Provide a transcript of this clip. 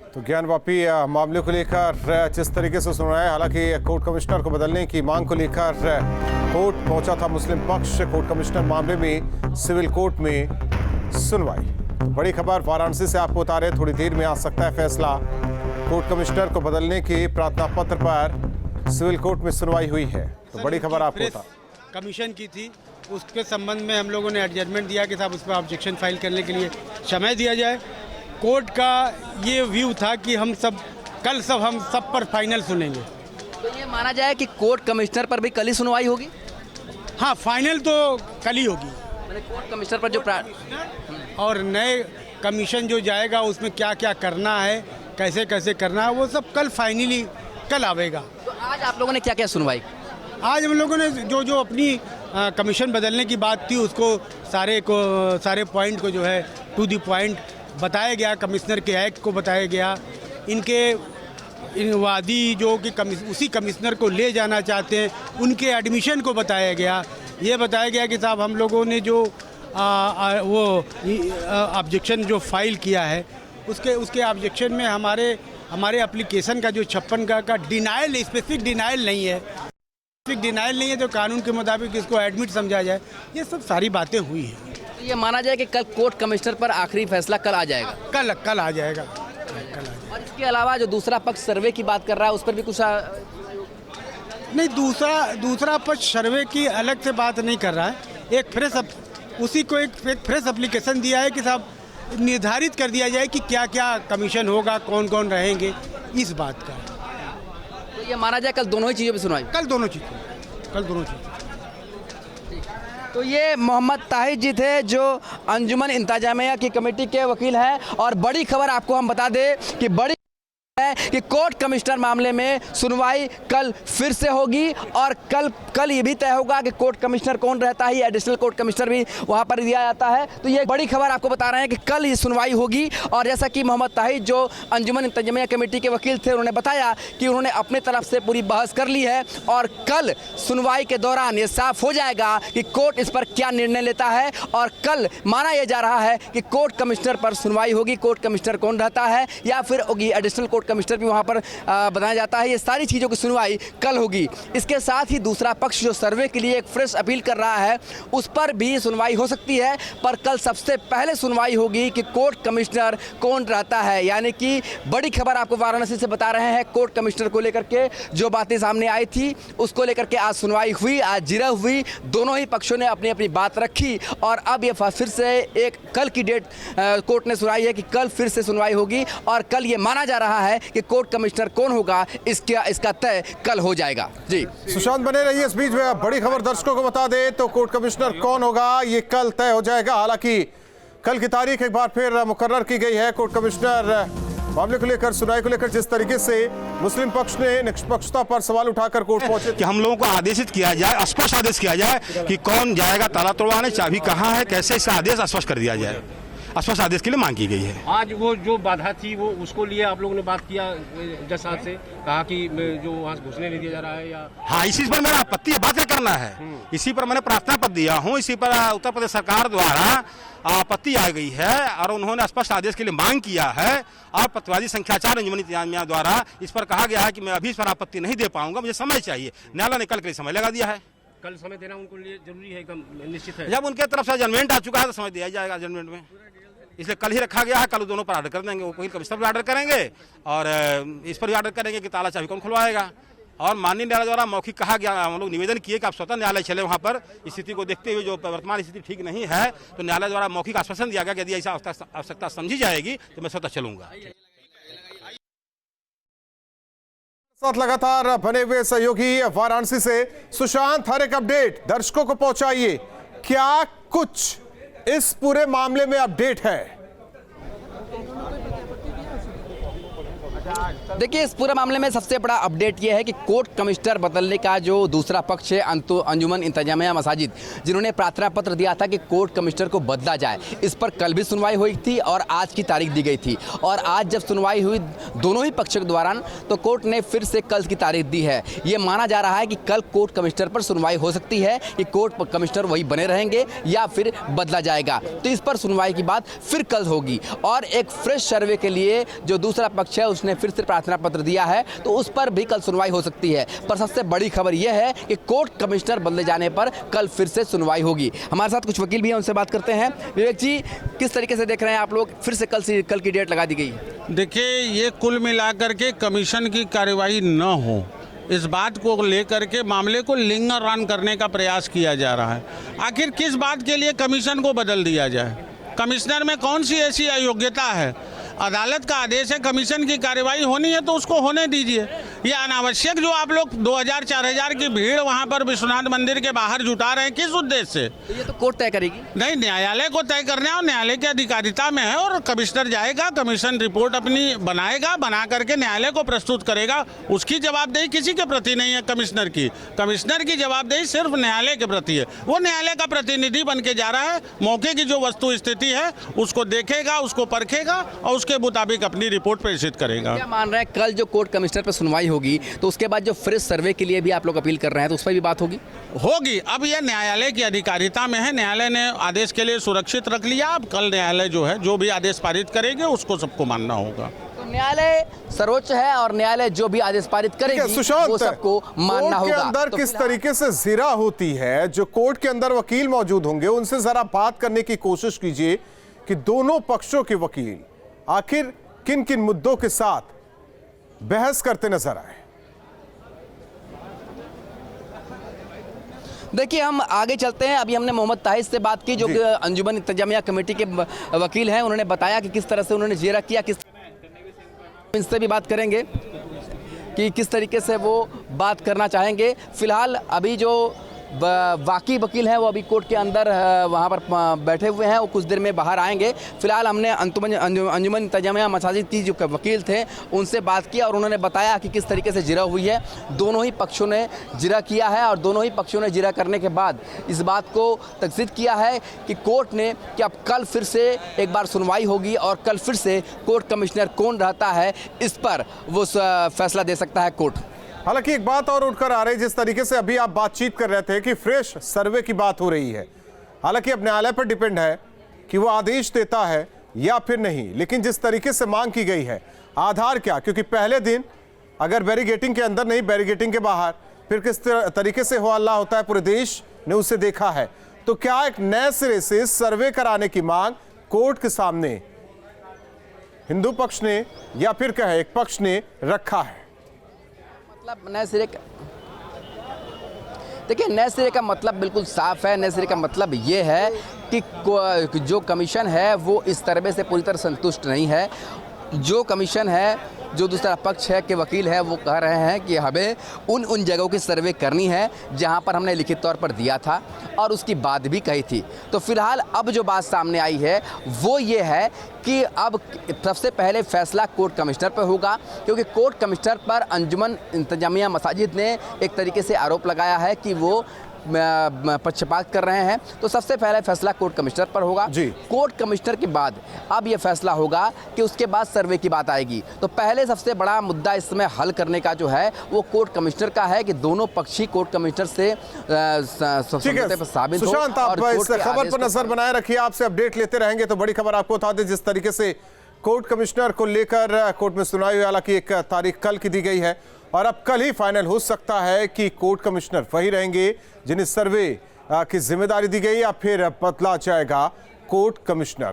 तो ज्ञानवापी मामले को लेकर जिस तरीके से सुन रहा है, हालांकि कोर्ट कमिश्नर को बदलने की मांग को लेकर कोर्ट पहुंचा था मुस्लिम पक्ष। कोर्ट कमिश्नर मामले में सिविल कोर्ट में सुनवाई। तो बड़ी खबर वाराणसी से आपको बता रहे, थोड़ी देर में आ सकता है फैसला। कोर्ट कमिश्नर को बदलने के प्रार्थना पत्र पर सिविल कोर्ट में सुनवाई हुई है। तो बड़ी खबर आपको बता, कमीशन की थी, उसके संबंध में हम लोगों ने एडजमेंट दिया कि साहब उस पर ऑब्जेक्शन फाइल करने के लिए समय दिया जाए। कोर्ट का ये व्यू था कि हम सब पर फाइनल सुनेंगे। तो ये माना जाए कि कोर्ट कमिश्नर पर भी कल ही सुनवाई होगी? हाँ, फाइनल तो कल ही होगी। मैंने कोर्ट कमिश्नर पर जो और नए कमीशन जो जाएगा उसमें क्या क्या करना है, कैसे कैसे करना है, वो सब कल फाइनली कल आवेगा। तो आज आप लोगों ने क्या क्या सुनवाई? आज हम लोगों ने जो अपनी कमीशन बदलने की बात थी उसको सारे पॉइंट को जो है टू द पॉइंट बताया गया। कमिश्नर के एक्ट को बताया गया, इन वादी जो कि उसी कमिश्नर को ले जाना चाहते हैं उनके एडमिशन को बताया गया। ये बताया गया कि साहब हम लोगों ने जो वो ऑब्जेक्शन जो फाइल किया है उसके ऑब्जेक्शन में हमारे एप्लीकेशन का जो 56 का डिनाइल, स्पेसिफिक डिनाइल नहीं है। स्पेसिफिक डिनाइल नहीं है तो कानून के मुताबिक इसको एडमिट समझा जाए। ये सब सारी बातें हुई हैं। तो ये माना जाए कि कल कोर्ट कमिश्नर पर आखिरी फैसला कल आ जाएगा? कल आ जाएगा। और इसके अलावा जो दूसरा पक्ष सर्वे की बात कर रहा है उस पर भी कुछ नहीं, दूसरा पक्ष सर्वे की अलग से बात नहीं कर रहा है। एक फ्रेश एप्लीकेशन दिया है कि साहब निर्धारित कर दिया जाए कि क्या क्या कमीशन होगा, कौन कौन रहेंगे, इस बात का। तो ये माना जाए कल दोनों ही चीज़ों पर सुनवाई? कल दोनों चीज़। तो ये मोहम्मद ताहिर जी थे जो अंजुमन इंतजामिया की कमेटी के वकील हैं। और बड़ी खबर आपको हम बता दें कि कि कोर्ट कमिश्नर मामले में सुनवाई कल फिर से होगी और कल ये भी तय होगा कि कोर्ट कमिश्नर कौन रहता है। एडिशनल कोर्ट कमिश्नर भी वहां पर दिया जाता है। तो ये बड़ी खबर आपको बता रहे हैं कि कल ये सुनवाई होगी। और जैसा कि मोहम्मद ताहिर जो अंजुमन इंतजामिया कमेटी के वकील थे, उन्होंने बताया कि उन्होंने अपनी तरफ से पूरी बहस कर ली है और कल सुनवाई के दौरान ये साफ हो जाएगा कि कोर्ट इस पर क्या निर्णय लेता है। और कल माना यह जा रहा है कि कोर्ट कमिश्नर पर सुनवाई होगी। कोर्ट कमिश्नर कौन रहता है या फिर होगी एडिशनल कोर्ट कमिश्नर भी वहां पर बताया जाता है। ये सारी चीजों की सुनवाई कल होगी। इसके साथ ही दूसरा पक्ष जो सर्वे के लिए एक फ्रेश अपील कर रहा है उस पर भी सुनवाई हो सकती है। पर कल सबसे पहले सुनवाई होगी कि कोर्ट कमिश्नर कौन रहता है। यानी कि बड़ी खबर आपको वाराणसी से बता रहे हैं। कोर्ट कमिश्नर को लेकर के जो बातें सामने आई थी उसको लेकर के आज सुनवाई हुई, आज जिरह हुई। दोनों ही पक्षों ने अपनी अपनी बात रखी और अब ये फिर से एक कल की डेट कोर्ट ने सुनाई है कि कल फिर से सुनवाई होगी। और कल ये माना जा रहा है कि कोर्ट कमिश्नर कौन होगा इसका तय कल हो जाएगा। जी सुशांत बने रहिए। इस बीच में बड़ी खबर दर्शकों को बता दें तो कोर्ट कमिश्नर कौन होगा ये कल तय हो जाएगा। हालांकि कल की तारीख एक बार फिर मुकर्रर की गई है। कोर्ट कमिश्नर मामले को लेकर, सुनवाई को लेकर जिस तरीके से मुस्लिम पक्ष ने निष्पक्षता पर सवाल उठाकर कोर्ट पहुंचे कि हम लोगों को आदेशित किया जाए, स्पष्ट आदेश किया जाए कि कौन जाएगा ताला तोड़वाने, चाबी कहाँ है, कैसे इसका आदेश स्पष्ट कर दिया जाए। स्पष्ट आदेश के लिए मांग की गई है। आज वो जो बाधा थी वो उसको लिए आप लोगों ने बात किया जज साहब से, कहा कि जो वहाँ घुसने नहीं दिया जा रहा है या? हाँ, इसी पर मेरा आपत्ति है, बात करना है। इसी पर मैंने प्रार्थना पत्र दिया हूँ। इसी पर उत्तर प्रदेश सरकार द्वारा आपत्ति आ गई है और उन्होंने स्पष्ट आदेश के लिए मांग किया है। और प्रतिवादी संख्या 4 अंजुमन इंतजामिया द्वारा इस पर कहा गया है कि मैं अभी इस पर आपत्ति नहीं दे पाऊंगा, मुझे समय चाहिए। न्यायालय ने कल के लिए समय लगा दिया है। कल समय देना उनको लिए जरूरी है, एकदम निश्चित है। जब उनके तरफ से जजमेंट आ चुका है तो समय दिया जाएगा जजमेंट में, इसलिए कल ही रखा गया है। कल दोनों पर ऑर्डर कर देंगे, वो कोई कमिश्नर भी ऑर्डर करेंगे और इस पर भी ऑर्डर करेंगे कि ताला चाबी कौन खुलवाएगा। और माननीय न्यायालय द्वारा मौखिक कहा गया, हम लोग निवेदन किए कि आप स्वतः न्यायालय चले वहाँ पर। स्थिति को देखते हुए जो वर्तमान स्थिति ठीक नहीं है तो न्यायालय द्वारा मौखिक आश्वासन दिया गया कि यदि ऐसा आवश्यकता समझी जाएगी तो मैं स्वतः चलूंगा। साथ लगातार बने हुए सहयोगी वाराणसी से सुशांत, हर एक अपडेट दर्शकों को पहुंचाइए। क्या कुछ इस पूरे मामले में अपडेट है? देखिए, इस पूरे मामले में सबसे बड़ा अपडेट यह है कि कोर्ट कमिश्नर बदलने का जो दूसरा पक्ष है अंजुमन इंतजामिया मसाजिद, जिन्होंने प्रार्थना पत्र दिया था कि कोर्ट कमिश्नर को बदला जाए, इस पर कल भी सुनवाई हुई थी और आज की तारीख दी गई थी। और आज जब सुनवाई हुई दोनों ही पक्षों के दौरान, तो कोर्ट ने फिर से कल की तारीख दी है। ये माना जा रहा है कि कल कोर्ट कमिश्नर पर सुनवाई हो सकती है कि कोर्ट कमिश्नर वही बने रहेंगे या फिर बदला जाएगा। तो इस पर सुनवाई की बात फिर कल होगी। और एक फ्रेश सर्वे के लिए जो दूसरा पक्ष है उसने फिर से प्रार्थना पत्र दिया है, तो उस पर भी कल सुनवाई हो सकती है। पर सबसे बड़ी खबर यह है कि कोर्ट कमिश्नर बदले जाने पर कल फिर से सुनवाई होगी। हमारे साथ कुछ वकील भी हैं, उनसे बात करते हैं। विवेक जी, किस तरीके से देख रहे हैं आप लोग, फिर से कल की डेट लगा दी गई? देखिए, ये कुल मिलाकर के कमीशन की कार्यवाही न हो, इस बात को लेकर के मामले को लिंगर रन करने का प्रयास किया जा रहा है। आखिर किस बात के लिए कमीशन को बदल दिया जाए? कमिश्नर में कौन सी ऐसी अयोग्यता है? अदालत का आदेश है, कमीशन की कार्यवाही होनी है तो उसको होने दीजिए। ये अनावश्यक जो आप लोग 2000-4000 की भीड़ वहाँ पर विश्वनाथ मंदिर के बाहर जुटा रहे हैं, किस उद्देश्य से? तो ये तो कोर्ट तय करेगी। नहीं, न्यायालय को तय करना है और न्यायालय की अधिकारिता में है। और कमिश्नर जाएगा, कमीशन रिपोर्ट अपनी बनाएगा, बना करके न्यायालय को प्रस्तुत करेगा। उसकी जवाबदेही किसी के प्रति नहीं है कमिश्नर की। कमिश्नर की जवाबदेही सिर्फ न्यायालय के प्रति है। वो न्यायालय का प्रतिनिधि बन के जा रहा है, मौके की जो वस्तु स्थिति है उसको देखेगा, उसको परखेगा और उसके मुताबिक अपनी रिपोर्ट प्रेषित करेगा। क्या मान रहे हैं, कल जो कोर्ट कमिश्नर पर सुनवाई होगी तो उसके बाद जो फ्रेश सर्वे के लिए भी आप लोग अपील कर रहे हैं, तो उस पर भी बात होगी? होगी। अब यह न्यायालय की अधिकारिता में है, न्यायालय ने आदेश के लिए सुरक्षित रख लिया। अब कल न्यायालय जो है, जो भी आदेश पारित करेंगे उसको सबको मानना होगा। तो न्यायालय सर्वोच्च है और न्यायालय जो भी आदेश पारित करेगी सुशांत, वो सबको मानना होगा। कोर्ट के अंदर तो किस तरीके से जिरा होती है, जो कोर्ट के अंदर वकील मौजूद होंगे उनसे जरा बात करने की कोशिश कीजिए कि दोनों पक्षों के वकील आखिर किन किन मुद्दों के साथ बहस करते नजर आए। देखिए, हम आगे चलते हैं। अभी हमने मोहम्मद ताहिर से बात की, जो कि अंजुमन इंतजामिया कमेटी के वकील हैं। उन्होंने बताया कि किस तरह से उन्होंने जिरा किया, किस इनसे भी बात करेंगे कि किस तरीके से वो बात करना चाहेंगे। फिलहाल अभी जो बाकी वकील हैं वो अभी कोर्ट के अंदर वहाँ पर बैठे हुए हैं, वो कुछ देर में बाहर आएंगे। फिलहाल हमने अंजुमन इंतजामिया मसाजिद की जो वकील थे उनसे बात की और उन्होंने बताया कि किस तरीके से जिरा हुई है। दोनों ही पक्षों ने जिरा किया है और दोनों ही पक्षों ने जिरा करने के बाद इस बात को तस्दीक किया है कि कोर्ट ने कि अब कल फिर से एक बार सुनवाई होगी और कल फिर से कोर्ट कमिश्नर कौन रहता है इस पर वो फैसला दे सकता है कोर्ट। हालांकि एक बात और उठकर आ रही, जिस तरीके से अभी आप बातचीत कर रहे थे कि फ्रेश सर्वे की बात हो रही है, हालांकि अब न्यायालय पर डिपेंड है कि वो आदेश देता है या फिर नहीं। लेकिन जिस तरीके से मांग की गई है, आधार क्या? क्योंकि पहले दिन अगर बैरिगेटिंग के अंदर नहीं, बैरिगेटिंग के बाहर, फिर किस तरीके से हो हल्ला होता है, पूरे देश ने उसे देखा है। तो क्या एक नए सिरे से सर्वे कराने की मांग कोर्ट के सामने हिंदू पक्ष ने या फिर कहे एक पक्ष ने रखा है? मतलब नए सिरे का, देखिए, नए सिरे का मतलब बिल्कुल साफ है। नए सिरे का मतलब ये है कि जो कमीशन है वो इस तरह से पूरी तरह संतुष्ट नहीं है। जो कमीशन है, जो दूसरा पक्ष है के वकील है, वो कह रहे हैं कि हमें उन जगहों की सर्वे करनी है जहां पर हमने लिखित तौर पर दिया था और उसकी बात भी कही थी। तो फिलहाल अब जो बात सामने आई है वो ये है कि अब सबसे पहले फैसला कोर्ट कमिश्नर पर होगा, क्योंकि कोर्ट कमिश्नर पर अंजुमन इंतजामिया मसाजिद ने एक तरीके से आरोप लगाया है कि वो पक्षपात कर रहे हैं। तो सबसे पहले फैसला कोर्ट कमिश्नर पर होगा जी। कोर्ट कमिश्नर के बाद अब यह फैसला होगा कि उसके बाद सर्वे की बात आएगी। तो पहले सबसे बड़ा मुद्दा इस समय हल करने का जो है वो कोर्ट कमिश्नर का है कि दोनों पक्षी कोर्ट कमिश्नर से समझौते पर साबित हो। सुशांत, आप इस खबर पर नजर बनाए रखिए, आपसे अपडेट लेते रहेंगे। तो बड़ी खबर आपको बता दें, जिस तरीके से कोर्ट कमिश्नर को लेकर कोर्ट में सुनवाई हुई, हालांकि एक तारीख कल की दी गई है और अब कल ही फाइनल हो सकता है कि कोर्ट कमिश्नर वही रहेंगे जिन्हें सर्वे की जिम्मेदारी दी गई या फिर बदला जाएगा कोर्ट कमिश्नर।